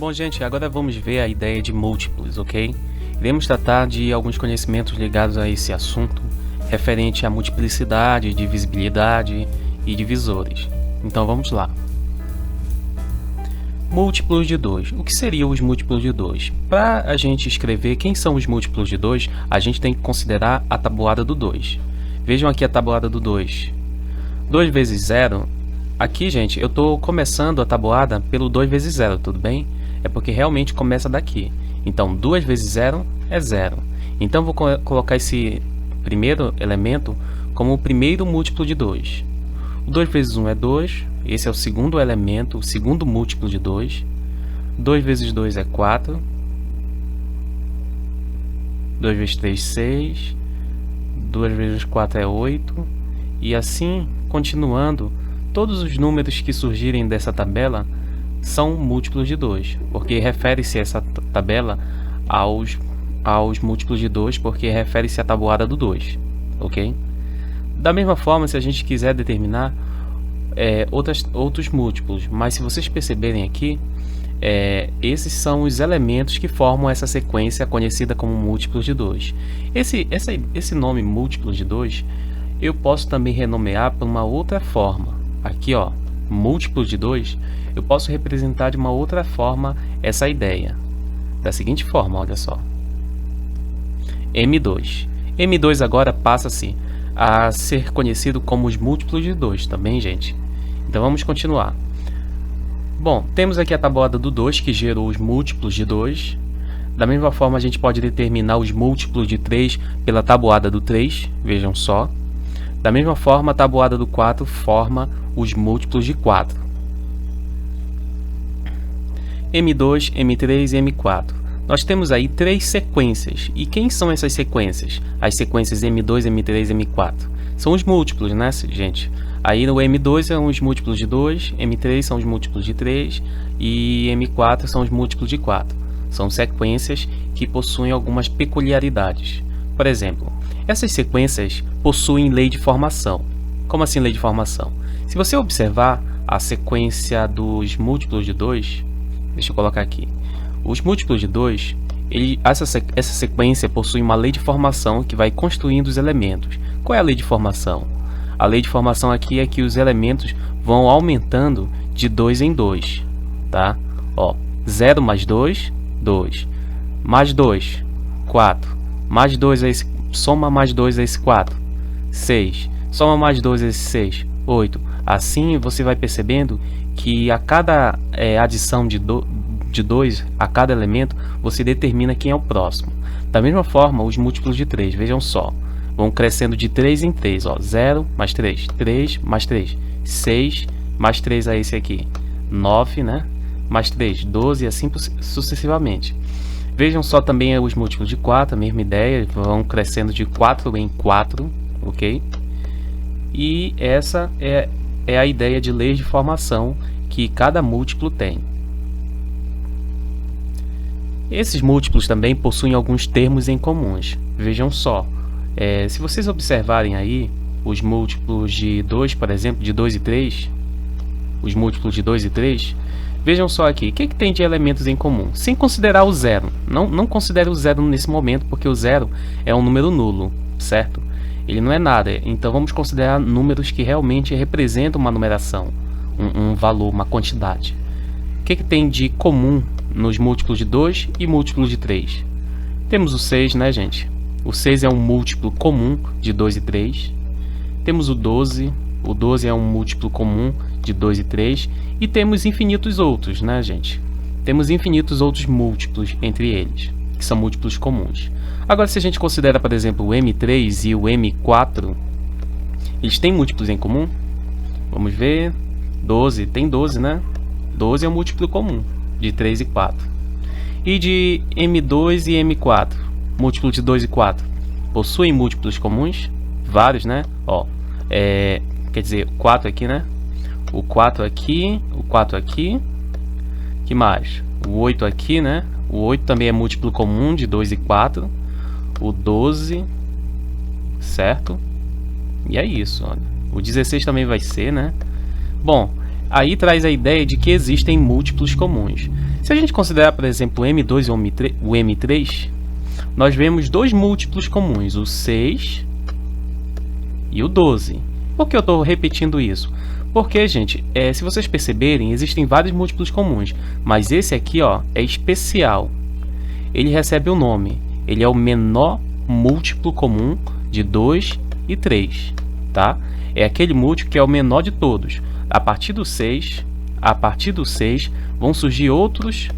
Bom, gente, agora vamos ver a ideia de múltiplos, ok? Iremos tratar de alguns conhecimentos ligados a esse assunto, referente à multiplicidade, divisibilidade e divisores. Então vamos lá. Múltiplos de 2. O que seriam os múltiplos de 2? Para a gente escrever quem são os múltiplos de 2, a gente tem que considerar a tabuada do 2. Vejam aqui a tabuada do 2. 2 vezes 0. Aqui, gente, eu estou começando a tabuada pelo 2 vezes 0, tudo bem? É porque realmente começa daqui. Então, 2 vezes 0 é 0. Então, vou colocar esse primeiro elemento como o primeiro múltiplo de 2. O 2 vezes 1 é 2. Esse é o segundo elemento, o segundo múltiplo de 2. 2 vezes 2 é 4. 2 vezes 3, 6. 2 vezes 4 é 8. E assim, continuando, todos os números que surgirem dessa tabela são múltiplos de 2, porque refere-se essa tabela aos múltiplos de 2, porque refere-se à tabuada do 2, ok? Da mesma forma, se a gente quiser determinar outros múltiplos, mas se vocês perceberem aqui, esses são os elementos que formam essa sequência conhecida como múltiplos de 2. Esse nome múltiplos de 2, eu posso também renomear por uma outra forma. Aqui, ó, múltiplos de 2, eu posso representar de uma outra forma essa ideia. Da seguinte forma, olha só. M2. M2 agora passa-se a ser conhecido como os múltiplos de 2, também, gente? Então vamos continuar. Bom, temos aqui a tabuada do 2, que gerou os múltiplos de 2. Da mesma forma, a gente pode determinar os múltiplos de 3 pela tabuada do 3, vejam só. Da mesma forma, a tabuada do 4 forma os múltiplos de 4. M2, M3 e M4. Nós temos aí três sequências. E quem são essas sequências? As sequências M2, M3 e M4. São os múltiplos, né, gente? Aí no M2 são os múltiplos de 2, M3 são os múltiplos de 3 e M4 são os múltiplos de 4. São sequências que possuem algumas peculiaridades. Por exemplo, essas sequências possuem lei de formação. Como assim lei de formação? Se você observar a sequência dos múltiplos de 2, deixa eu colocar aqui. Os múltiplos de 2, essa sequência possui uma lei de formação que vai construindo os elementos. Qual é a lei de formação? A lei de formação aqui é que os elementos vão aumentando de 2 em 2, tá? Ó, 0 mais 2, 2. Mais 2, 4. Mais 2 a esse, soma mais 2 a esse 4, 6. Soma mais 2 a esse 6, 8. Assim você vai percebendo que a cada adição de 2 a cada elemento, você determina quem é o próximo. Da mesma forma, os múltiplos de 3, vejam só, vão crescendo de 3 em 3, ó, 0 mais 3, 3 mais 3, 6 mais 3 a esse aqui, 9, né? Mais 3, 12 e assim sucessivamente. Vejam só também os múltiplos de 4, a mesma ideia, vão crescendo de 4 em 4, ok? E essa é a ideia de leis de formação que cada múltiplo tem. Esses múltiplos também possuem alguns termos em comuns. Vejam só, se vocês observarem aí os múltiplos de 2, por exemplo, de 2 e 3, os múltiplos de 2 e 3, vejam só aqui, o que tem de elementos em comum? Sem considerar o zero. Não considere o zero nesse momento, porque o zero é um número nulo, certo? Ele não é nada, então vamos considerar números que realmente representam uma numeração, um valor, uma quantidade. O que tem de comum nos múltiplos de 2 e múltiplos de 3? Temos o 6, né, gente? O 6 é um múltiplo comum de 2 e 3. Temos o 12. O 12 é um múltiplo comum de 2 e 3. E temos infinitos outros, né, gente? Temos infinitos outros múltiplos entre eles, que são múltiplos comuns. Agora, se a gente considera, por exemplo, o M3 e o M4, eles têm múltiplos em comum? Vamos ver. 12, tem 12, né? 12 é um múltiplo comum de 3 e 4. E de M2 e M4, múltiplo de 2 e 4, possuem múltiplos comuns? Vários, né? Ó, quer dizer, 4 aqui, né? O 4 aqui, o 4 aqui. Que mais? O 8 aqui, né? O 8 também é múltiplo comum de 2 e 4. O 12, certo? E é isso, olha. O 16 também vai ser, né? Bom, aí traz a ideia de que existem múltiplos comuns. Se a gente considerar, por exemplo, o M2 e o M3, nós vemos dois múltiplos comuns, o 6 e o 12. Por que eu estou repetindo isso? Porque, gente, se vocês perceberem, existem vários múltiplos comuns, mas esse aqui, ó, é especial. Ele recebe o nome, ele é o menor múltiplo comum de 2 e 3, tá? É aquele múltiplo que é o menor de todos. A partir do 6 vão surgir outros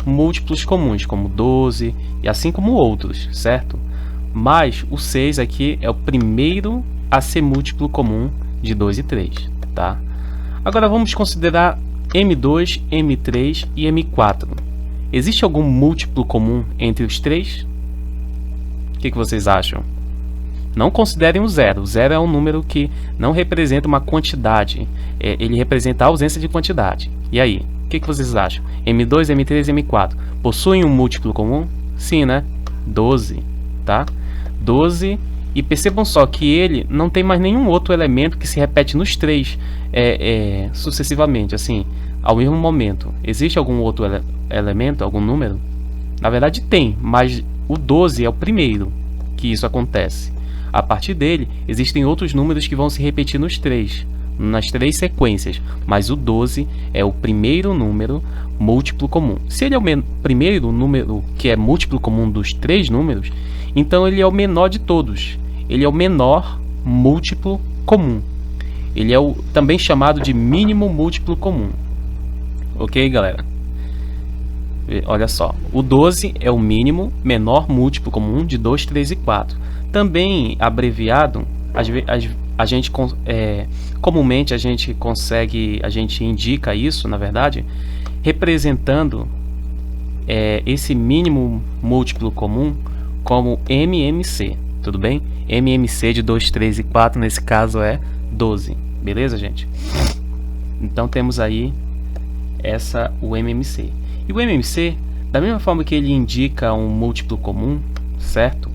múltiplos comuns, como 12 e assim como outros, certo? Mas o 6 aqui é o primeiro a ser múltiplo comum de 2 e 3, tá? Agora vamos considerar M2, M3 e M4. Existe algum múltiplo comum entre os três? O que vocês acham? Não considerem o zero. O zero é um número que não representa uma quantidade. Ele representa a ausência de quantidade. E aí? O que vocês acham? M2, M3 e M4 possuem um múltiplo comum? Sim, né? 12, tá? 12. E percebam só que ele não tem mais nenhum outro elemento que se repete nos três sucessivamente, assim, ao mesmo momento. Existe algum outro elemento, algum número? Na verdade tem, mas o 12 é o primeiro que isso acontece. A partir dele, existem outros números que vão se repetir nos três, nas três sequências, mas o 12 é o primeiro número múltiplo comum. Se ele é o primeiro número que é múltiplo comum dos três números, então ele é o menor de todos. Ele é o menor múltiplo comum. Ele é também chamado de mínimo múltiplo comum. Ok, galera? Olha só, o 12 é o mínimo menor múltiplo comum de 2, 3 e 4. Também abreviado, comumente a gente indica isso, na verdade, representando esse mínimo múltiplo comum como MMC, tudo bem? MMC de 2, 3 e 4 nesse caso é 12, beleza, gente? Então temos aí o MMC. E o MMC, da mesma forma que ele indica um múltiplo comum, certo?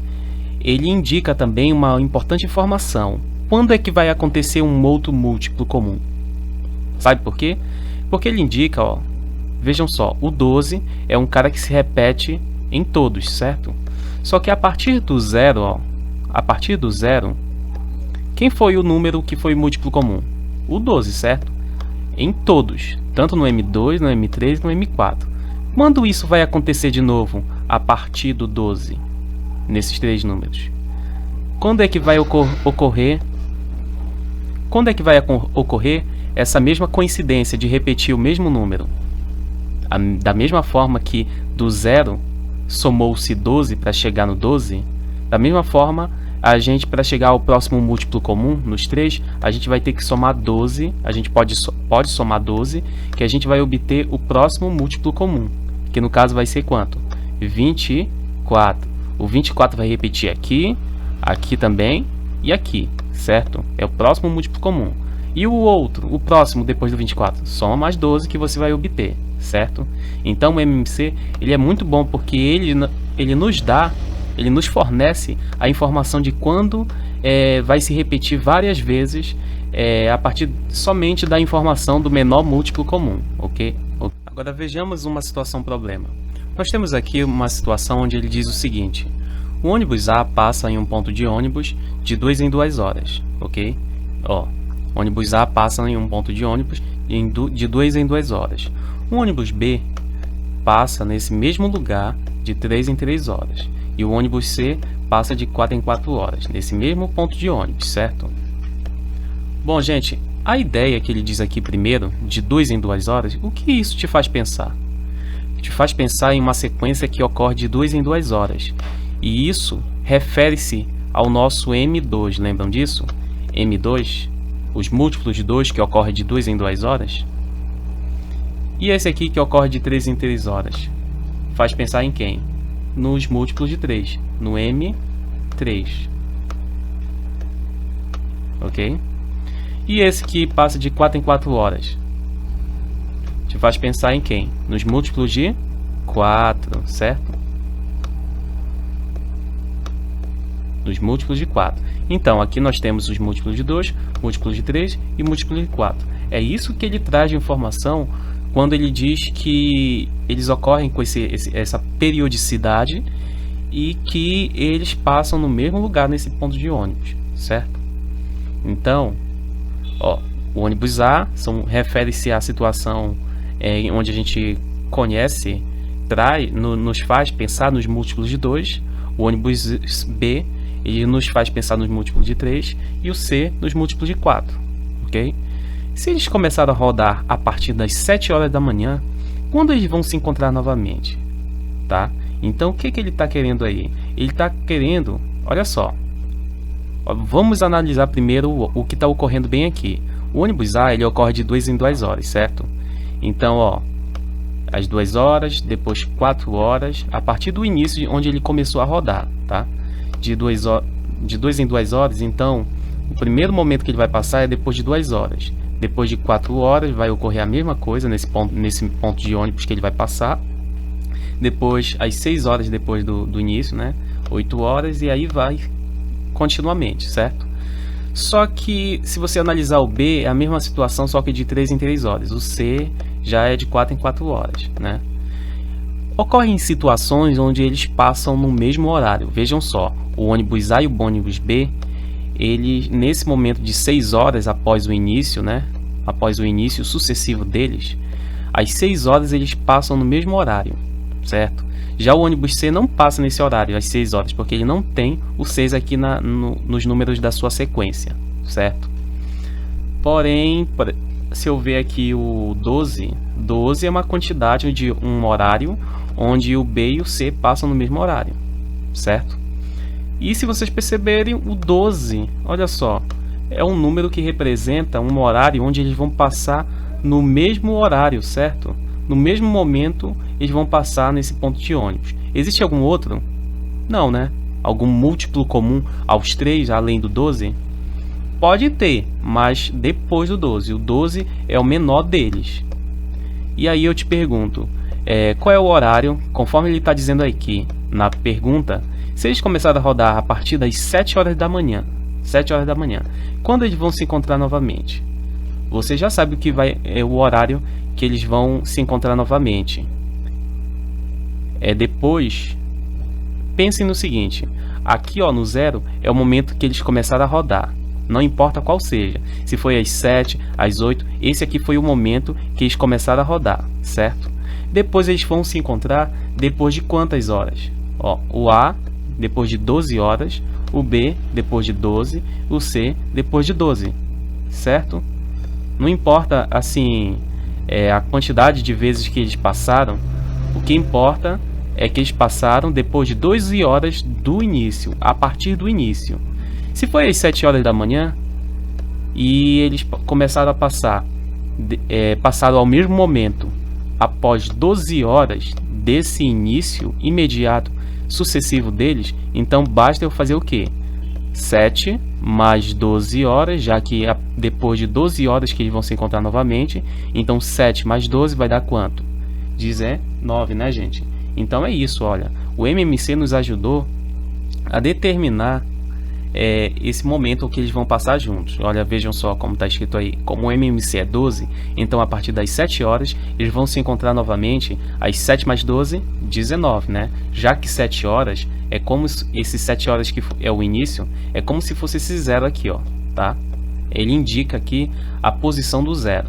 Ele indica também uma importante informação. Quando é que vai acontecer um outro múltiplo comum? Sabe por quê? Porque ele indica, ó, vejam só, o 12 é um cara que se repete em todos, certo? Só que a partir do zero, ó, quem foi o número que foi múltiplo comum? O 12, certo? Em todos, tanto no M2, no M3 e no M4. Quando isso vai acontecer de novo a partir do 12? Nesses três números. Quando é que vai ocorrer essa mesma coincidência de repetir o mesmo número? Da mesma forma que do zero somou-se 12 para chegar no 12, da mesma forma, a gente, para chegar ao próximo múltiplo comum, nos três, a gente vai ter que somar 12, a gente pode somar 12, que a gente vai obter o próximo múltiplo comum, que no caso vai ser quanto? 24. O 24 vai repetir aqui, aqui também e aqui, certo? É o próximo múltiplo comum. E o próximo depois do 24? Soma mais 12 que você vai obter, certo? Então o MMC, ele é muito bom porque ele nos fornece a informação de quando vai se repetir várias vezes a partir somente da informação do menor múltiplo comum, ok? Agora vejamos uma situação problema. Nós temos aqui uma situação onde ele diz o seguinte: o ônibus A passa em um ponto de ônibus de 2 em 2 horas, ok? Ó, ônibus A passa em um ponto de ônibus de 2 em 2 horas. O ônibus B passa nesse mesmo lugar de 3 em 3 horas. E o ônibus C passa de 4 em 4 horas, nesse mesmo ponto de ônibus, certo? Bom, gente, a ideia que ele diz aqui primeiro, de 2 em 2 horas, o que isso te faz pensar? Te faz pensar em uma sequência que ocorre de 2 em 2 horas. E isso refere-se ao nosso M2, lembram disso? M2, os múltiplos de 2 que ocorrem de 2 em 2 horas. E esse aqui que ocorre de 3 em 3 horas. Faz pensar em quem? Nos múltiplos de 3, no M3. Ok? E esse que passa de 4 em 4 horas? Te faz pensar em quem? Nos múltiplos de 4, certo? Nos múltiplos de 4. Então, aqui nós temos os múltiplos de 2, múltiplos de 3 e múltiplos de 4. É isso que ele traz de informação quando ele diz que eles ocorrem com essa periodicidade e que eles passam no mesmo lugar nesse ponto de ônibus, certo? Então, ó, o ônibus A refere-se à situação onde a gente conhece, nos faz pensar nos múltiplos de 2, o ônibus B ele nos faz pensar nos múltiplos de 3 e o C nos múltiplos de 4, ok? Se eles começaram a rodar a partir das 7 horas da manhã, quando eles vão se encontrar novamente, tá? Então o que ele está querendo aí? Ele está querendo, olha só, vamos analisar primeiro o que está ocorrendo bem aqui. O ônibus A ele ocorre de 2 em 2 horas, certo? Então, ó, às 2 horas, depois 4 horas, a partir do início de onde ele começou a rodar, tá? De 2 em 2 horas, então, o primeiro momento que ele vai passar é depois de 2 horas. Depois de 4 horas vai ocorrer a mesma coisa nesse ponto de ônibus que ele vai passar. Depois, às 6 horas depois do início, né? 8 horas e aí vai continuamente, certo? Só que se você analisar o B, é a mesma situação, só que de 3 em 3 horas. O C já é de 4 em 4 horas, né? Ocorrem situações onde eles passam no mesmo horário. Vejam só, o ônibus A e o ônibus B, eles nesse momento de 6 horas após o início, né? Após o início sucessivo deles, às 6 horas eles passam no mesmo horário, certo? Já o ônibus C não passa nesse horário, às 6 horas, porque ele não tem o 6 aqui nos números da sua sequência, certo? Porém, se eu ver aqui o 12 é uma quantidade de um horário onde o B e o C passam no mesmo horário, certo? E se vocês perceberem, o 12, olha só, é um número que representa um horário onde eles vão passar no mesmo horário, certo? No mesmo momento, eles vão passar nesse ponto de ônibus. Existe algum outro? Não, né? Algum múltiplo comum aos 3, além do 12? Pode ter, mas depois do 12. O 12 é o menor deles. E aí eu te pergunto, qual é o horário? Conforme ele está dizendo aqui na pergunta, se eles começarem a rodar a partir das 7 horas da manhã, 7 horas da manhã, quando eles vão se encontrar novamente? Você já sabe o que é o horário que eles vão se encontrar novamente. Depois, pensem no seguinte, aqui ó, no 0 é o momento que eles começaram a rodar, não importa qual seja, se foi às 7, às 8, esse aqui foi o momento que eles começaram a rodar, certo? Depois eles vão se encontrar depois de quantas horas? Ó, o A depois de 12 horas, o B depois de 12, o C depois de 12, certo? Não importa assim a quantidade de vezes que eles passaram, o que importa é que eles passaram depois de 12 horas do início, a partir do início. Se foi às 7 horas da manhã e eles começaram a passar, passaram ao mesmo momento, após 12 horas desse início imediato sucessivo deles, então basta eu fazer o que? 7 mais 12 horas, já que depois de 12 horas que eles vão se encontrar novamente, então 7 mais 12 vai dar quanto? 19, né, gente? Então é isso, olha, o MMC nos ajudou a determinar esse momento que eles vão passar juntos. Olha, vejam só como está escrito aí, como o MMC é 12, então a partir das 7 horas eles vão se encontrar novamente às 7 mais 12, 19, né? Já que 7 horas é como esses 7 horas que é o início, é como se fosse esse 0 aqui, ó, tá? Ele indica aqui a posição do 0.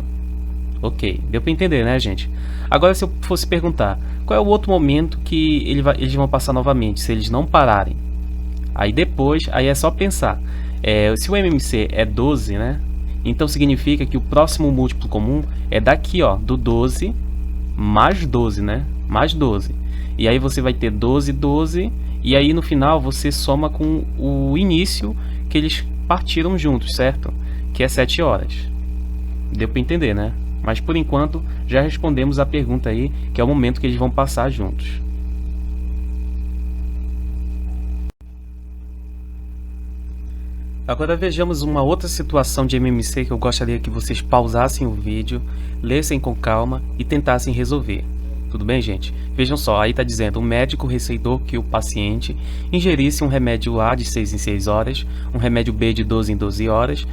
Ok, deu para entender, né, gente? Agora, se eu fosse perguntar, qual é o outro momento que eles vão passar novamente, se eles não pararem? Aí depois, aí é só pensar, se o MMC é 12, né? Então significa que o próximo múltiplo comum é daqui, ó, do 12 mais 12, né? Mais 12. E aí você vai ter 12, 12, e aí no final você soma com o início que eles partiram juntos, certo? Que é 7 horas. Deu para entender, né? Mas por enquanto já respondemos a pergunta aí, que é o momento que eles vão passar juntos. Agora vejamos uma outra situação de MMC que eu gostaria que vocês pausassem o vídeo, lessem com calma e tentassem resolver. Tudo bem, gente? Vejam só, aí está dizendo, o médico receitou que o paciente ingerisse um remédio A de 6 em 6 horas, um remédio B de 12 em 12 horas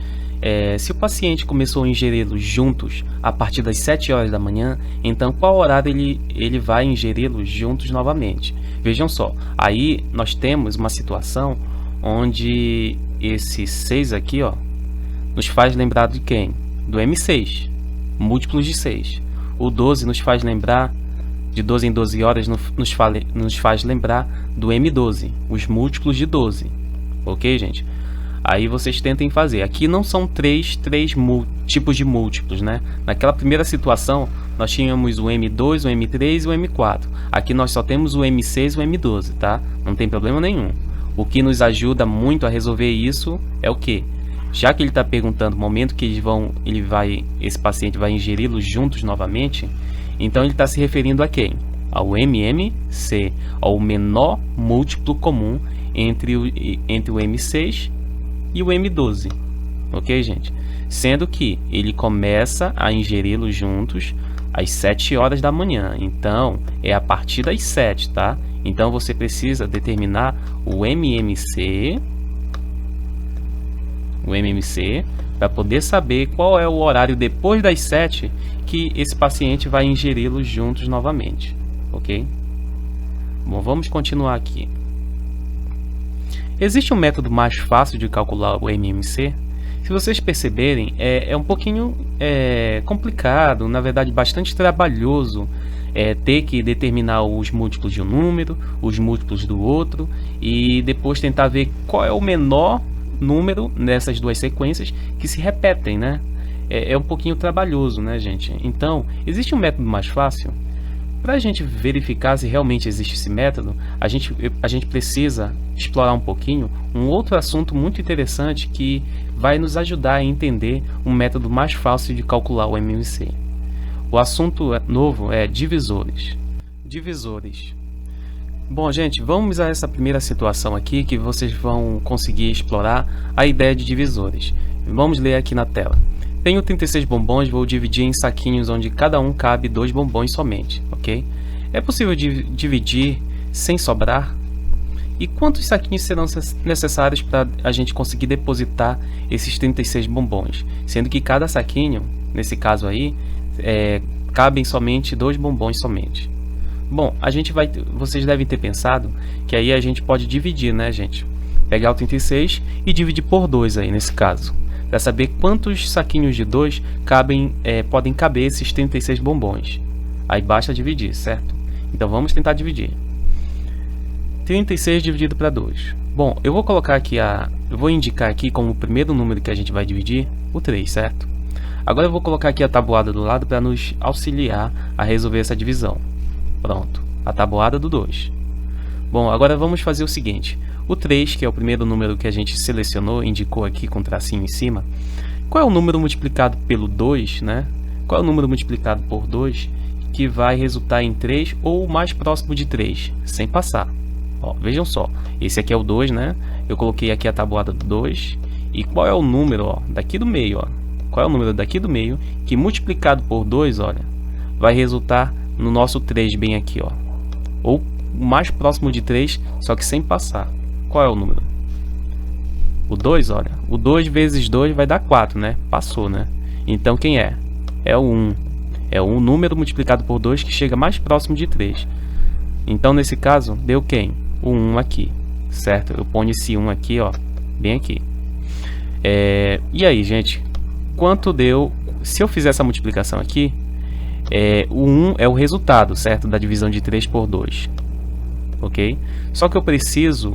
se o paciente começou a ingeri-los juntos a partir das 7 horas da manhã, então qual horário ele vai ingeri-los juntos novamente? Vejam só, aí nós temos uma situação onde esse 6 aqui, ó, nos faz lembrar de quem? Do M6, múltiplos de 6. O 12 nos faz lembrar, de 12 em 12 horas, nos faz lembrar do M12, os múltiplos de 12. Ok, gente? Aí vocês tentem fazer. Aqui não são três tipos de múltiplos, né? Naquela primeira situação, nós tínhamos o M2, o M3 e o M4. Aqui nós só temos o M6 e o M12, tá? Não tem problema nenhum. O que nos ajuda muito a resolver isso é o quê? Já que ele está perguntando o momento que esse paciente vai ingeri-los juntos novamente, então ele está se referindo a quem? Ao MMC, ao menor múltiplo comum entre o M6 e o M12, ok, gente? Sendo que ele começa a ingeri-los juntos às 7 horas da manhã, então é a partir das 7, tá? Então você precisa determinar o MMC para poder saber qual é o horário depois das 7 que esse paciente vai ingeri-los juntos novamente, ok? Bom, vamos continuar aqui. Existe um método mais fácil de calcular o MMC? Se vocês perceberem, é um pouquinho complicado, na verdade bastante trabalhoso, ter que determinar os múltiplos de um número, os múltiplos do outro, e depois tentar ver qual é o menor número nessas duas sequências que se repetem, né? É um pouquinho trabalhoso, né, gente? Então, existe um método mais fácil? Para a gente verificar se realmente existe esse método, a gente precisa explorar um pouquinho um outro assunto muito interessante que vai nos ajudar a entender um método mais fácil de calcular o MMC. O assunto novo é divisores. Divisores. Bom, gente, vamos a essa primeira situação aqui que vocês vão conseguir explorar a ideia de divisores. Vamos ler aqui na tela. Tenho 36 bombons, vou dividir em saquinhos onde cada um cabe 2 bombons somente, ok? É possível dividir sem sobrar? E quantos saquinhos serão necessários para a gente conseguir depositar esses 36 bombons? Sendo que cada saquinho, nesse caso aí, cabem somente 2 bombons somente. Bom, vocês devem ter pensado que aí a gente pode dividir, né, gente? Pegar o 36 e dividir por 2 aí, nesse caso. Para saber quantos saquinhos de 2 podem caber esses 36 bombons. Aí basta dividir, certo? Então vamos tentar dividir. 36 dividido para 2. Bom, eu vou colocar aqui eu vou indicar aqui como o primeiro número que a gente vai dividir, o 3, certo? Agora eu vou colocar aqui a tabuada do lado para nos auxiliar a resolver essa divisão. Pronto, a tabuada do 2. Bom, agora vamos fazer o seguinte. O 3, que é o primeiro número que a gente selecionou, indicou aqui com tracinho em cima. Qual é o número multiplicado pelo 2, né? Qual é o número multiplicado por 2 que vai resultar em 3 ou o mais próximo de 3, sem passar? Ó, vejam só, esse aqui é o 2, né? Eu coloquei aqui a tabuada do 2. E qual é o número, ó, daqui do meio, ó? Qual é o número daqui do meio que multiplicado por 2, olha, vai resultar no nosso 3 bem aqui, ó? Ou o mais próximo de 3, só que sem passar. Qual é o número? O 2, olha. O 2 vezes 2 vai dar 4, né? Passou, né? Então quem é? É o 1. É o número multiplicado por 2 que chega mais próximo de 3. Então nesse caso, deu quem? O 1 aqui, certo? Eu ponho esse 1 aqui, ó, bem aqui. E aí, gente? Quanto deu? Se eu fizer essa multiplicação aqui, o 1 é o resultado, certo? Da divisão de 3 por 2. Ok? Só que eu preciso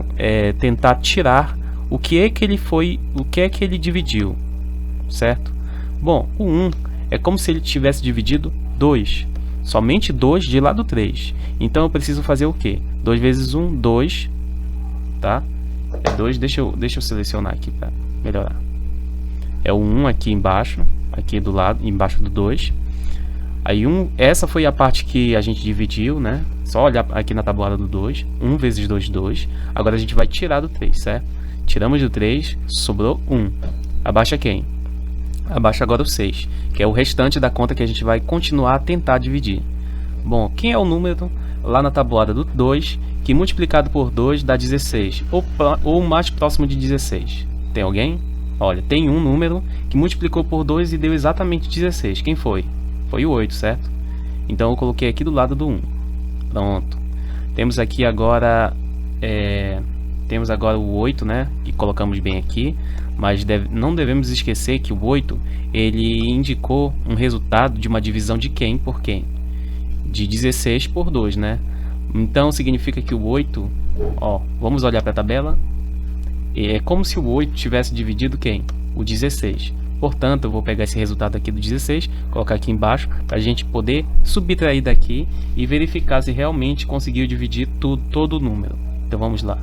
tentar tirar o que é que ele dividiu, certo? Bom, o 1 é como se ele tivesse dividido 2, somente 2 de lá do 3. Então eu preciso fazer o que? 2 vezes 1, 2, tá? 2, deixa eu selecionar aqui para melhorar. É o 1 aqui embaixo, aqui do lado, embaixo do 2. Aí essa foi a parte que a gente dividiu, né? Só olhar aqui na tabuada do 2. 1 vezes 2, 2. Agora a gente vai tirar do 3, certo? Tiramos do 3, sobrou 1. Abaixa quem? Abaixa agora o 6, que é o restante da conta que a gente vai continuar a tentar dividir. Bom, quem é o número lá na tabuada do 2 que multiplicado por 2 dá 16? Ou o mais próximo de 16? Tem alguém? Olha, tem um número que multiplicou por 2 e deu exatamente 16. Quem foi? Foi o 8, certo? Então eu coloquei aqui do lado do 1. Pronto. Temos aqui agora o 8, né? Que colocamos bem aqui. Mas não devemos esquecer que o 8 ele indicou um resultado de uma divisão de quem por quem? De 16 por 2, né? Então significa que o 8, ó, vamos olhar para a tabela. É como se o 8 tivesse dividido quem? O 16. Portanto, eu vou pegar esse resultado aqui do 16, colocar aqui embaixo, para a gente poder subtrair daqui e verificar se realmente conseguiu dividir todo o número. Então vamos lá.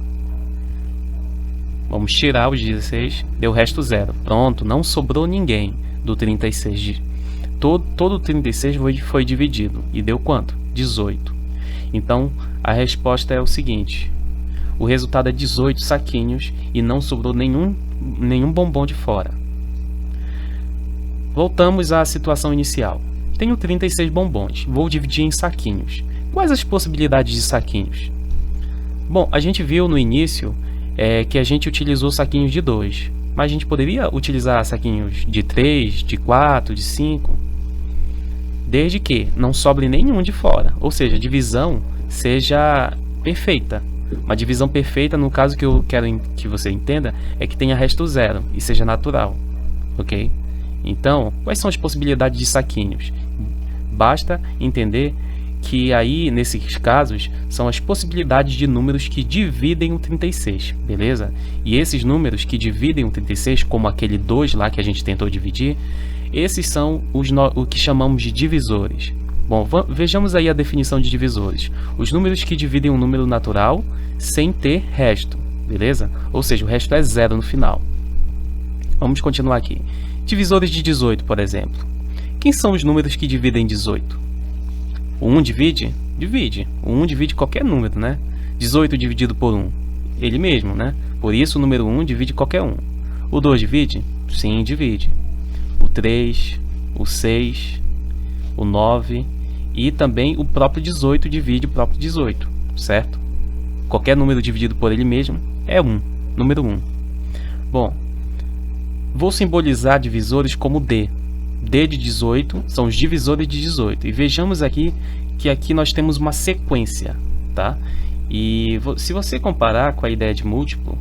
Vamos tirar os 16, deu o resto 0. Pronto, não sobrou ninguém do 36. Todo o 36 foi dividido. E deu quanto? 18. Então, a resposta é o seguinte. O resultado é 18 saquinhos e não sobrou nenhum bombom de fora. Voltamos à situação inicial. Tenho 36 bombons. Vou dividir em saquinhos. Quais as possibilidades de saquinhos? Bom, a gente viu no início que a gente utilizou saquinhos de 2. Mas a gente poderia utilizar saquinhos de 3, de 4, de 5. Desde que não sobre nenhum de fora. Ou seja, a divisão seja perfeita. Uma divisão perfeita, no caso que eu quero que você entenda, é que tenha resto 0 e seja natural. Ok? Então, quais são as possibilidades de saquinhos? Basta entender que aí, nesses casos, são as possibilidades de números que dividem o 36, beleza? E esses números que dividem o 36, como aquele 2 lá que a gente tentou dividir, esses são o que chamamos de divisores. Bom, vejamos aí a definição de divisores. Os números que dividem um número natural sem ter resto, beleza? Ou seja, o resto é 0 no final. Vamos continuar aqui. Divisores de 18, por exemplo. Quem são os números que dividem 18? O 1 divide? Divide. O 1 divide qualquer número, né? 18 dividido por 1? Ele mesmo, né? Por isso o número 1 divide qualquer um. O 2 divide? Sim, divide. O 3, o 6, o 9 e também o próprio 18 divide o próprio 18, certo? Qualquer número dividido por ele mesmo é 1, número 1. Bom, vou simbolizar divisores como D. D de 18 são os divisores de 18. E vejamos aqui que aqui nós temos uma sequência, tá? E se você comparar com a ideia de múltiplo,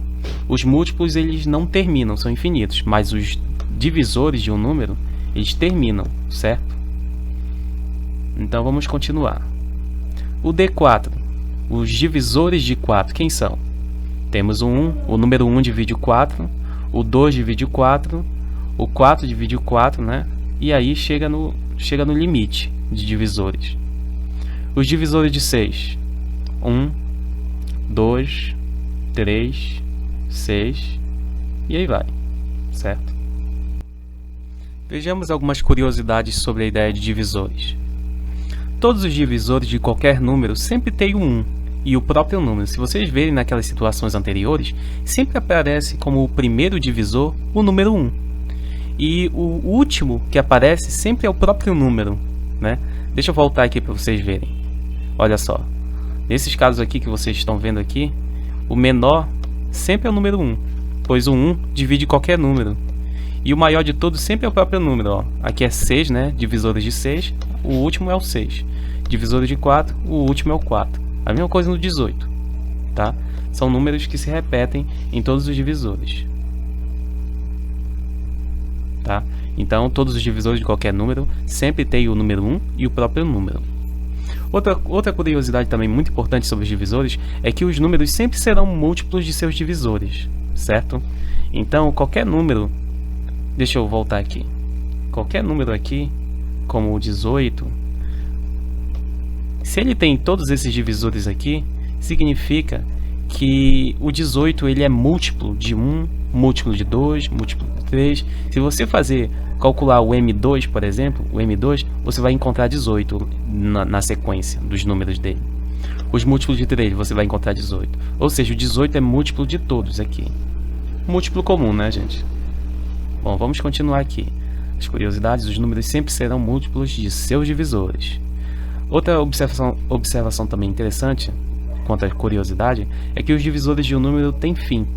os múltiplos eles não terminam, são infinitos, mas os divisores de um número, eles terminam, certo? Então vamos continuar. O D4, os divisores de 4, quem são? Temos o 1, o número 1 divide o 4, o 2 divide o 4, o 4 divide o 4, né? E aí chega no limite de divisores. Os divisores de 6, 1, 2, 3, 6, e aí vai, certo? Vejamos algumas curiosidades sobre a ideia de divisores. Todos os divisores de qualquer número sempre têm o 1 e o próprio número. Se vocês verem naquelas situações anteriores, sempre aparece como o primeiro divisor o número 1. E o último que aparece sempre é o próprio número, né? Deixa eu voltar aqui para vocês verem. Olha só. Nesses casos aqui que vocês estão vendo aqui, o menor sempre é o número 1, pois o 1 divide qualquer número. E o maior de todos sempre é o próprio número, ó. Aqui é 6, né? Divisores de 6, o último é o 6. Divisores de 4, o último é o 4. A mesma coisa no 18, tá? São números que se repetem em todos os divisores. Tá? Então, todos os divisores de qualquer número sempre tem o número 1 e o próprio número. Outra curiosidade também muito importante sobre os divisores é que os números sempre serão múltiplos de seus divisores, certo? Então, qualquer número... Deixa eu voltar aqui. Qualquer número aqui, como o 18, se ele tem todos esses divisores aqui, significa que o 18 ele é múltiplo de 1, múltiplo de 2, múltiplo de 3. Se você calcular o M2, por exemplo, o M2, você vai encontrar 18 na sequência dos números dele. Os múltiplos de 3 você vai encontrar 18. Ou seja, o 18 é múltiplo de todos aqui. Múltiplo comum, né, gente? Bom, vamos continuar aqui. As curiosidades, os números sempre serão múltiplos de seus divisores. Outra observação também interessante quanto à curiosidade é que os divisores de um número têm fim.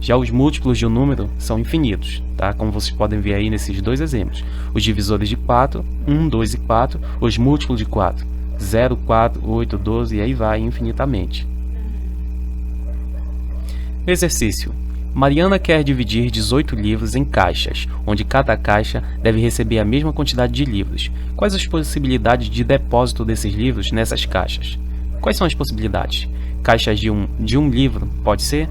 Já os múltiplos de um número são infinitos, tá? Como vocês podem ver aí nesses dois exemplos. Os divisores de 4, 1, 2 e 4, os múltiplos de 4, 0, 4, 8, 12 e aí vai infinitamente. Exercício. Mariana quer dividir 18 livros em caixas, onde cada caixa deve receber a mesma quantidade de livros. Quais as possibilidades de depósito desses livros nessas caixas? Quais são as possibilidades? Caixas de um livro, pode ser?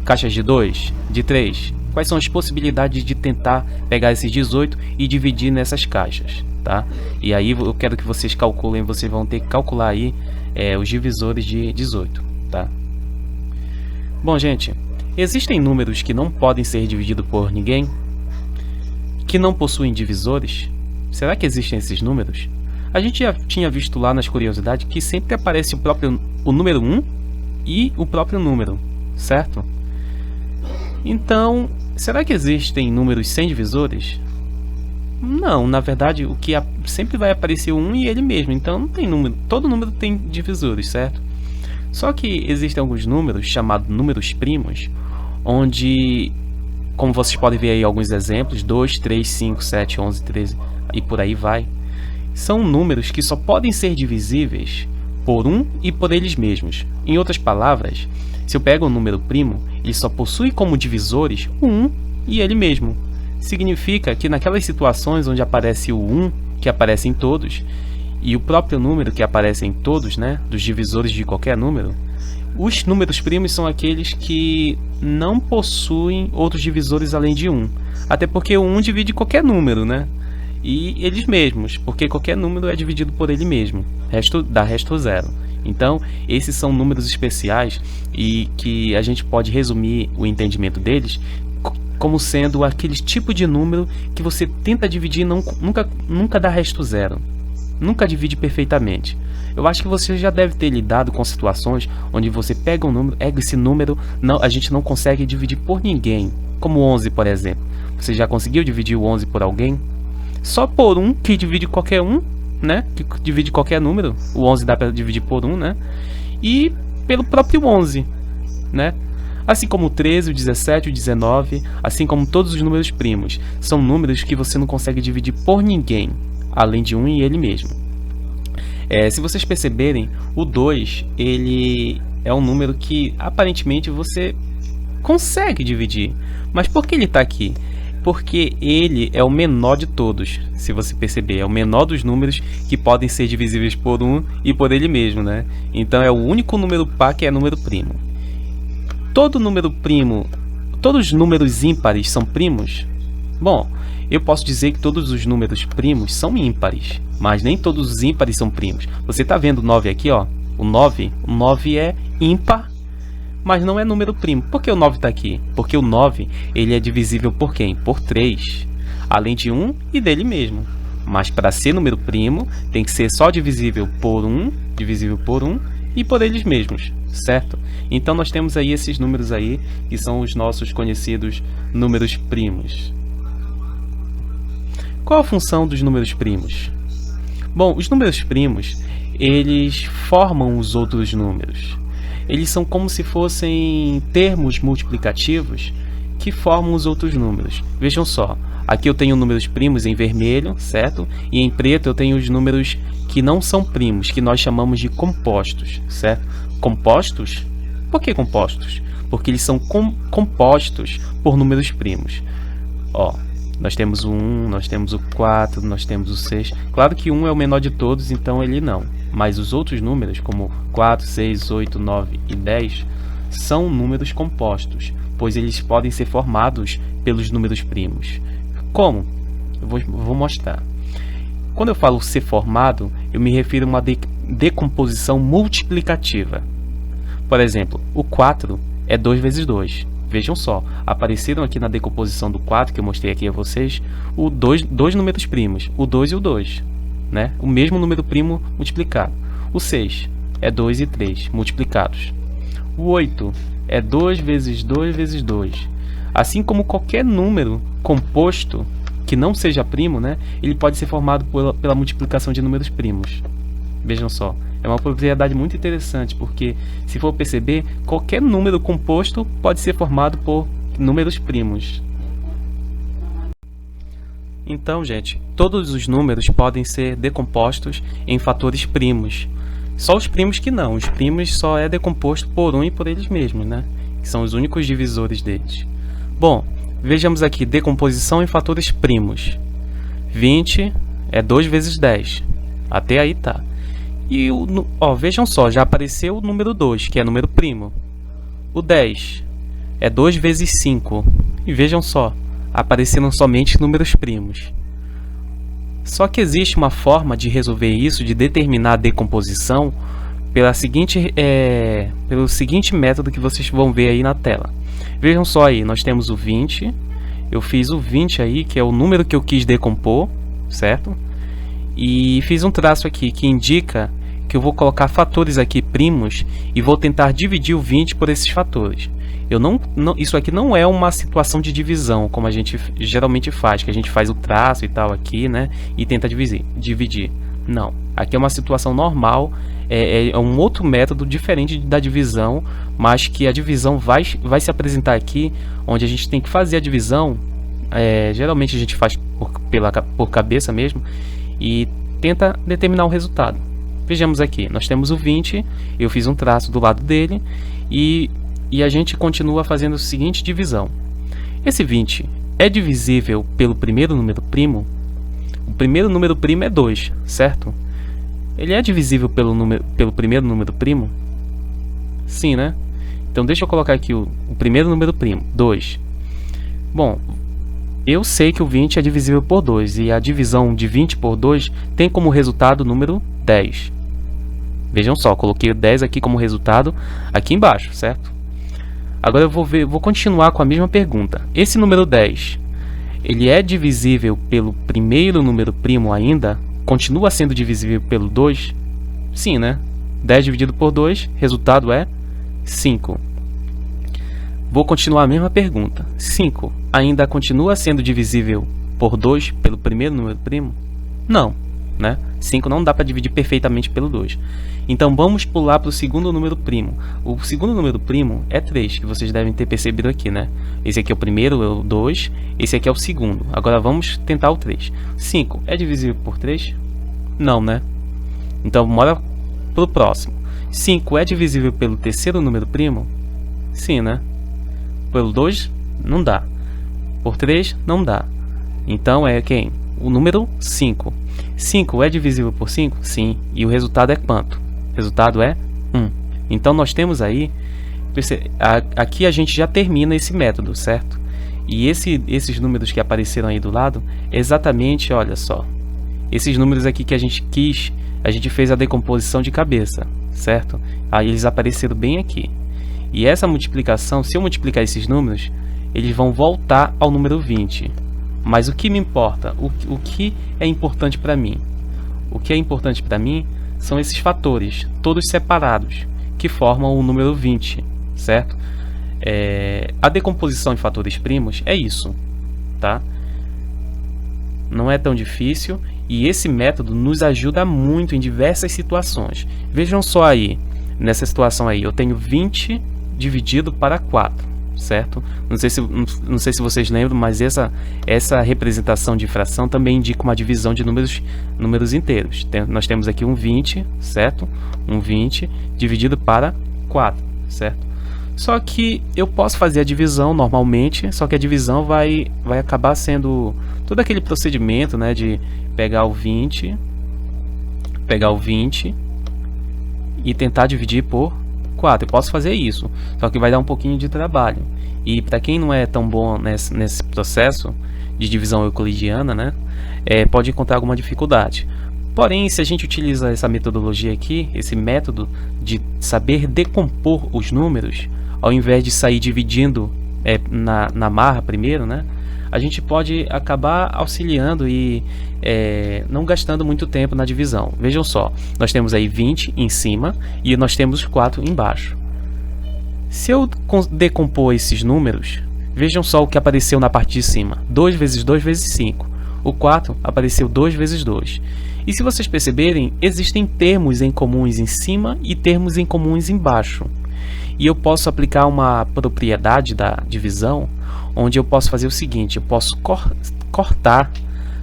Caixas de 2? De 3? Quais são as possibilidades de tentar pegar esses 18 e dividir nessas caixas, tá? E aí eu quero que vocês calculem, vocês vão ter que calcular aí os divisores de 18, tá? Bom, gente, existem números que não podem ser divididos por ninguém? Que não possuem divisores? Será que existem esses números? A gente já tinha visto lá nas curiosidades que sempre aparece o número 1 e o próprio número, certo? Então, será que existem números sem divisores? Não, na verdade, o que sempre vai aparecer o 1 e ele mesmo, então não tem número, todo número tem divisores, certo? Só que existem alguns números, chamados números primos, onde, como vocês podem ver aí alguns exemplos, 2, 3, 5, 7, 11, 13 e por aí vai, são números que só podem ser divisíveis por 1 e por eles mesmos. Em outras palavras, se eu pego um número primo, ele só possui como divisores o 1 e ele mesmo. Significa que naquelas situações onde aparece o 1, que aparece em todos, e o próprio número que aparece em todos, né, dos divisores de qualquer número, os números primos são aqueles que não possuem outros divisores além de 1. Até porque o 1 divide qualquer número, né? E eles mesmos, porque qualquer número é dividido por ele mesmo, dá resto zero. Então, esses são números especiais e que a gente pode resumir o entendimento deles como sendo aquele tipo de número que você tenta dividir e nunca dá resto zero. Nunca divide perfeitamente. Eu acho que você já deve ter lidado com situações onde você pega um número, esse número a gente não consegue dividir por ninguém, como 11, por exemplo. Você já conseguiu dividir o 11 por alguém? Só por 1, que divide qualquer um, né? Que divide qualquer número. O 11 dá para dividir por 1, né? E pelo próprio 11, né? Assim como o 13, o 17, o 19, assim como todos os números primos. São números que você não consegue dividir por ninguém, além de 1 e ele mesmo. Se vocês perceberem, o 2, ele é um número que aparentemente você consegue dividir. Mas por que ele está aqui? Porque ele é o menor de todos, se você perceber, é o menor dos números que podem ser divisíveis por 1 e por ele mesmo, né? Então é o único número par que é número primo. Todo número primo, todos os números ímpares são primos? Bom, eu posso dizer que todos os números primos são ímpares, mas nem todos os ímpares são primos. Você está vendo o 9 aqui, ó? O 9 é ímpar, mas não é número primo. Por que o 9 está aqui? Porque o 9 ele é divisível por quem? Por 3, além de 1 e dele mesmo. Mas para ser número primo, tem que ser só divisível por 1 e por eles mesmos, certo? Então nós temos aí esses números aí, que são os nossos conhecidos números primos. Qual a função dos números primos? Bom, os números primos, eles formam os outros números. Eles são como se fossem termos multiplicativos que formam os outros números. Vejam só, aqui eu tenho números primos em vermelho, certo? E em preto eu tenho os números que não são primos, que nós chamamos de compostos, certo? Compostos? Por que compostos? Porque eles são compostos por números primos. Ó, nós temos o 1, nós temos o 4, nós temos o 6. Claro que 1 é o menor de todos, então ele não. Mas os outros números, como 4, 6, 8, 9 e 10, são números compostos, pois eles podem ser formados pelos números primos. Como? Eu vou mostrar. Quando eu falo ser formado, eu me refiro a uma decomposição multiplicativa. Por exemplo, o 4 é 2 vezes 2. Vejam só, apareceram aqui na decomposição do 4, que eu mostrei aqui a vocês, dois números primos, o 2 e o 2. Né? O mesmo número primo multiplicado. O 6 é 2 e 3 multiplicados. O 8 é 2 vezes 2 vezes 2. Assim como qualquer número composto que não seja primo, né, ele pode ser formado pela multiplicação de números primos. Vejam só, É uma propriedade muito interessante, porque se for perceber, qualquer número composto pode ser formado por números primos. Então, gente, todos os números podem ser decompostos em fatores primos. Só os primos que não. Os primos só é decomposto por 1 e por eles mesmos, né? Que são os únicos divisores deles. Bom, vejamos aqui, decomposição em fatores primos. 20 é 2 vezes 10. Até aí tá. E vejam só, já apareceu o número 2, que é número primo. O 10 é 2 vezes 5. E vejam só, apareceram somente números primos. Só que existe uma forma de resolver isso, de determinar a decomposição, pelo seguinte método que vocês vão ver aí na tela. Vejam só aí, nós temos o 20. Eu fiz o 20 aí, que é o número que eu quis decompor, certo? E fiz um traço aqui que indica que eu vou colocar fatores aqui primos e vou tentar dividir o 20 por esses fatores. Isso aqui não é uma situação de divisão, como a gente geralmente faz, que a gente faz o traço e tal aqui, né? E tenta dividir. Não, aqui é uma situação normal, é um outro método diferente da divisão, mas que a divisão vai se apresentar aqui, onde a gente tem que fazer a divisão, geralmente a gente faz por cabeça mesmo, e tenta determinar um resultado. Vejamos aqui, nós temos o 20, eu fiz um traço do lado dele, e a gente continua fazendo a seguinte divisão. Esse 20 é divisível pelo primeiro número primo? O primeiro número primo é 2, certo? Ele é divisível pelo primeiro número primo? Sim, né? Então deixa eu colocar aqui o primeiro número primo, 2. Bom, eu sei que o 20 é divisível por 2, e a divisão de 20 por 2 tem como resultado o número 10. Vejam só, coloquei o 10 aqui como resultado aqui embaixo, certo? Agora eu vou continuar com a mesma pergunta. Esse número 10, ele é divisível pelo primeiro número primo ainda? Continua sendo divisível pelo 2? Sim, né? 10 dividido por 2, resultado é 5. Vou continuar a mesma pergunta. 5 ainda continua sendo divisível por 2 pelo primeiro número primo? Não, né? 5 não dá para dividir perfeitamente pelo 2. Então vamos pular para o segundo número primo. O segundo número primo é 3, que vocês devem ter percebido aqui, né? Esse aqui é o primeiro, é o 2, esse aqui é o segundo. Agora vamos tentar o 3. 5 é divisível por 3? Não, né? Então bora para o próximo. 5 é divisível pelo terceiro número primo? Sim, né? Pelo 2? Não dá. Por 3? Não dá. Então é quem? O número 5. 5 é divisível por 5? Sim. E o resultado é quanto? O resultado é 1. Então nós temos aí, aqui a gente já termina esse método, certo? E esses números que apareceram aí do lado, exatamente, olha só. Esses números aqui que a gente quis, a gente fez a decomposição de cabeça, certo? Aí eles apareceram bem aqui. E essa multiplicação, se eu multiplicar esses números, eles vão voltar ao número 20. Mas o que me importa? O que é importante para mim? O que é importante para mim são esses fatores, todos separados, que formam o número 20, certo? A decomposição em fatores primos é isso, tá? Não é tão difícil e esse método nos ajuda muito em diversas situações. Vejam só aí, nessa situação aí, eu tenho 20 dividido para 4. Certo? Não sei se vocês lembram, mas essa representação de fração também indica uma divisão de números inteiros. Nós temos aqui um 20, certo? Um 20 dividido para 4, certo? Só que eu posso fazer a divisão normalmente, só que a divisão vai acabar sendo todo aquele procedimento, né, de pegar o 20 e tentar dividir por 4. Eu posso fazer isso, só que vai dar um pouquinho de trabalho. E para quem não é tão bom nesse processo de divisão euclidiana, né, pode encontrar alguma dificuldade. Porém, se a gente utiliza essa metodologia aqui, esse método de saber decompor os números, ao invés de sair dividindo na marra primeiro, né, a gente pode acabar auxiliando e não gastando muito tempo na divisão. Vejam só, nós temos aí 20 em cima e nós temos 4 embaixo. Se eu decompor esses números, vejam só o que apareceu na parte de cima. 2 vezes 2 vezes 5. O 4 apareceu 2 vezes 2. E se vocês perceberem, existem termos em comuns em cima e termos em comuns embaixo. E eu posso aplicar uma propriedade da divisão, onde eu posso fazer o seguinte: eu posso cortar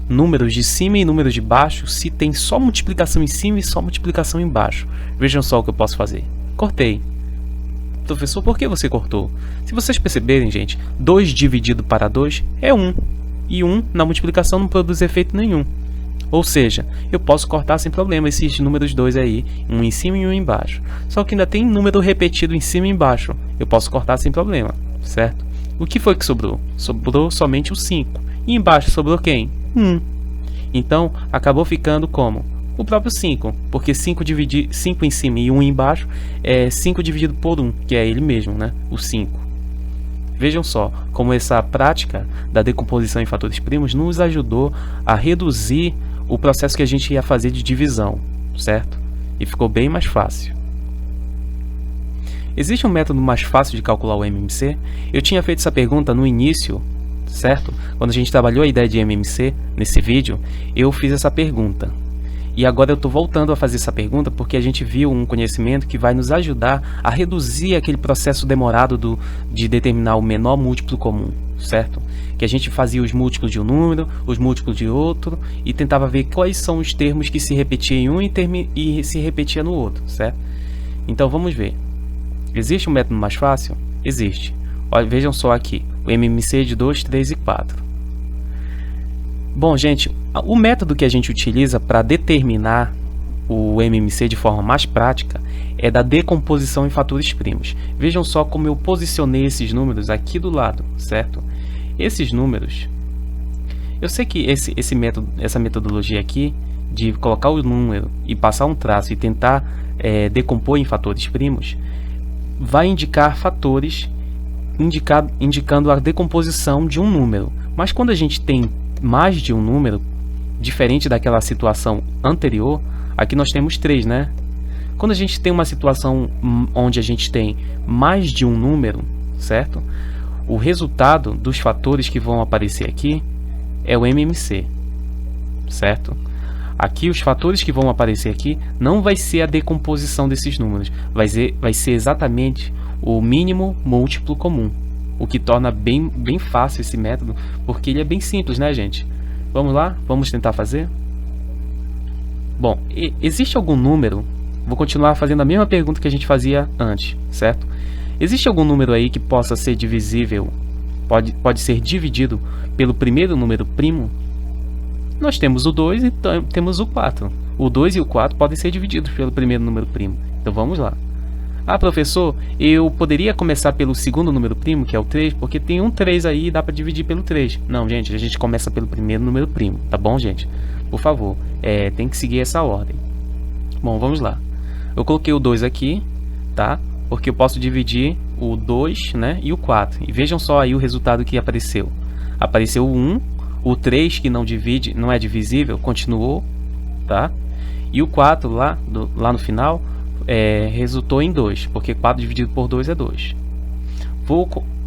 números de cima e números de baixo se tem só multiplicação em cima e só multiplicação embaixo. Vejam só o que eu posso fazer. Cortei. Professor, por que você cortou? Se vocês perceberem, gente, 2 dividido para 2 é 1. E 1 na multiplicação não produz efeito nenhum. Ou seja, eu posso cortar sem problema esses números 2 aí, um em cima e um embaixo. Só que ainda tem número repetido em cima e embaixo. Eu posso cortar sem problema, certo? O que foi que sobrou? Sobrou somente o 5. E embaixo sobrou quem? 1. Então, acabou ficando como? O próprio 5, porque 5 em cima e 1 embaixo é 5 dividido por 1, que é ele mesmo, né? O 5. Vejam só como essa prática da decomposição em fatores primos nos ajudou a reduzir o processo que a gente ia fazer de divisão, certo? E ficou bem mais fácil. Existe um método mais fácil de calcular o MMC? Eu tinha feito essa pergunta no início, certo? Quando a gente trabalhou a ideia de MMC nesse vídeo, eu fiz essa pergunta. E agora eu estou voltando a fazer essa pergunta porque a gente viu um conhecimento que vai nos ajudar a reduzir aquele processo demorado de determinar o menor múltiplo comum, certo? Que a gente fazia os múltiplos de um número, os múltiplos de outro e tentava ver quais são os termos que se repetiam em um e se repetia no outro, certo? Então vamos ver. Existe um método mais fácil? Existe. Olha, vejam só aqui, o MMC de 2, 3 e 4. Bom, gente, o método que a gente utiliza para determinar o MMC de forma mais prática é da decomposição em fatores primos. Vejam só como eu posicionei esses números aqui do lado, certo? Esses números, eu sei que essa metodologia aqui de colocar o número e passar um traço e tentar decompor em fatores primos vai indicar fatores indicando a decomposição de um número. Mas quando a gente tem mais de um número, diferente daquela situação anterior, aqui nós temos 3, né? Quando a gente tem uma situação onde a gente tem mais de um número, certo? O resultado dos fatores que vão aparecer aqui é o MMC, certo? Aqui os fatores que vão aparecer aqui não vai ser a decomposição desses números, vai ser exatamente o mínimo múltiplo comum. O que torna bem fácil esse método, porque ele é bem simples, né, gente? Vamos lá? Vamos tentar fazer? Bom, existe algum número... Vou continuar fazendo a mesma pergunta que a gente fazia antes, certo? Existe algum número aí que possa ser divisível, pode ser dividido pelo primeiro número primo? Nós temos o 2 e temos o 4. O 2 e o 4 podem ser divididos pelo primeiro número primo. Então vamos lá. Ah, professor, eu poderia começar pelo segundo número primo, que é o 3, porque tem um 3 aí e dá para dividir pelo 3. Não, gente, a gente começa pelo primeiro número primo, tá bom, gente? Por favor, tem que seguir essa ordem. Bom, vamos lá. Eu coloquei o 2 aqui, tá? Porque eu posso dividir o 2, né, e o 4. E vejam só aí o resultado que apareceu. Apareceu o 1, o 3 que não é divisível, continuou, tá? E o 4 lá no final... resultou em 2, porque 4 dividido por 2 é 2.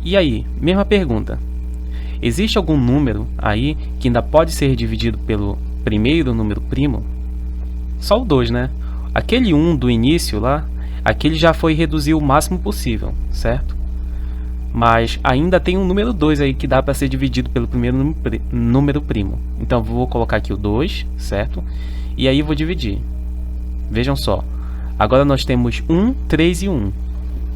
E aí, mesma pergunta. Existe algum número aí que ainda pode ser dividido pelo primeiro número primo? Só o 2, né? Aquele 1 do início lá, aquele já foi reduzir o máximo possível, certo? Mas ainda tem um número 2 aí que dá para ser dividido pelo primeiro número primo. Então vou colocar aqui o 2, certo? E aí vou dividir. Vejam só. Agora nós temos 1, 3 e 1.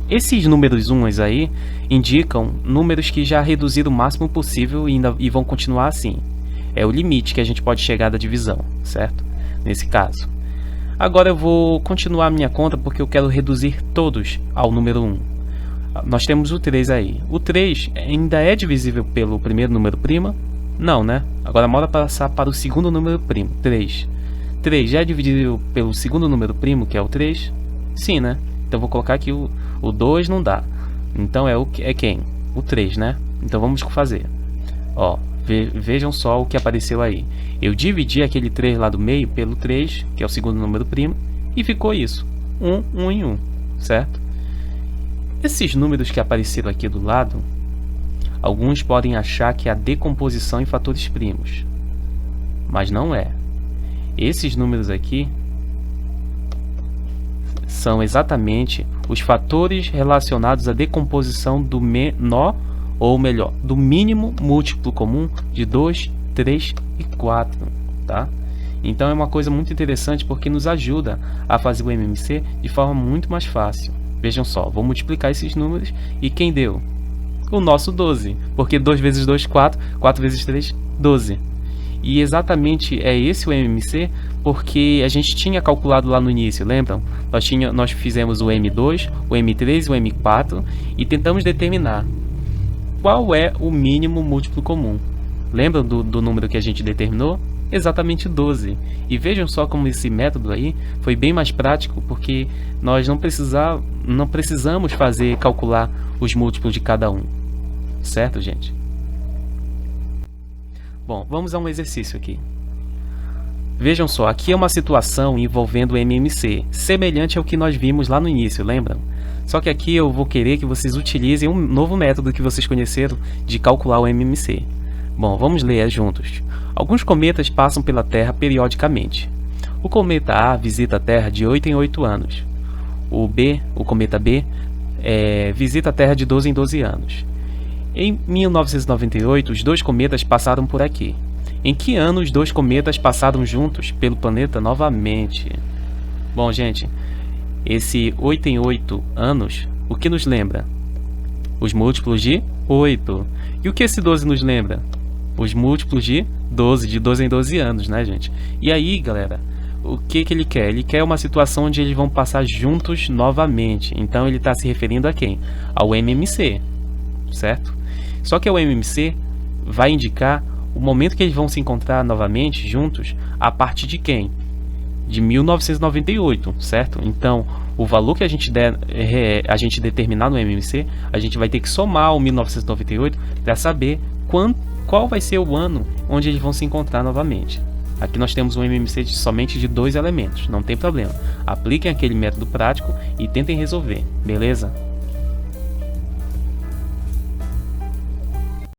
Esses números 1 aí indicam números que já reduziram o máximo possível e vão continuar assim. É o limite que a gente pode chegar da divisão, certo? Nesse caso. Agora eu vou continuar a minha conta porque eu quero reduzir todos ao número 1. Nós temos o 3 aí. O 3 ainda é divisível pelo primeiro número primo? Não, né? Agora bora passar para o segundo número primo, 3. 3 já é dividido pelo segundo número primo, que é o 3? Sim, né? Então vou colocar aqui o 2 não dá. Então é quem? O 3, né? Então vamos fazer. Ó, vejam só o que apareceu aí. Eu dividi aquele 3 lá do meio pelo 3, que é o segundo número primo, e ficou isso. 1, 1 em 1, certo? Esses números que apareceram aqui do lado, alguns podem achar que é a decomposição em fatores primos. Mas não é. Esses números aqui são exatamente os fatores relacionados à decomposição do menor, ou melhor, do mínimo múltiplo comum de 2, 3 e 4, tá? Então é uma coisa muito interessante porque nos ajuda a fazer o MMC de forma muito mais fácil. Vejam só, vou multiplicar esses números e quem deu? O nosso 12, porque 2 vezes 2, 4, 4 vezes 3, 12. E exatamente é esse o MMC porque a gente tinha calculado lá no início, lembram? Nós fizemos o M2, o M3 e o M4 e tentamos determinar qual é o mínimo múltiplo comum. Lembram do número que a gente determinou? Exatamente 12. E vejam só como esse método aí foi bem mais prático, porque nós não precisamos calcular os múltiplos de cada um. Certo, gente? Bom, vamos a um exercício aqui. Vejam só, aqui é uma situação envolvendo o MMC, semelhante ao que nós vimos lá no início, lembram? Só que aqui eu vou querer que vocês utilizem um novo método que vocês conheceram de calcular o MMC. Bom, vamos ler juntos. Alguns cometas passam pela Terra periodicamente. O cometa A visita a Terra de 8 em 8 anos. O cometa B, visita a Terra de 12 em 12 anos. Em 1998, os dois cometas passaram por aqui. Em que ano os dois cometas passaram juntos pelo planeta novamente? Bom, gente, esse 8 em 8 anos, o que nos lembra? Os múltiplos de 8. E o que esse 12 nos lembra? Os múltiplos de 12, de 12 em 12 anos, né, gente? E aí, galera, o que ele quer? Ele quer uma situação onde eles vão passar juntos novamente. Então, ele está se referindo a quem? Ao MMC, certo? Só que o MMC vai indicar o momento que eles vão se encontrar novamente juntos a partir de quem? De 1998, certo? Então, o valor que a gente determinar no MMC, a gente vai ter que somar o 1998 para saber qual vai ser o ano onde eles vão se encontrar novamente. Aqui nós temos um MMC somente de 2 elementos, não tem problema. Apliquem aquele método prático e tentem resolver, beleza?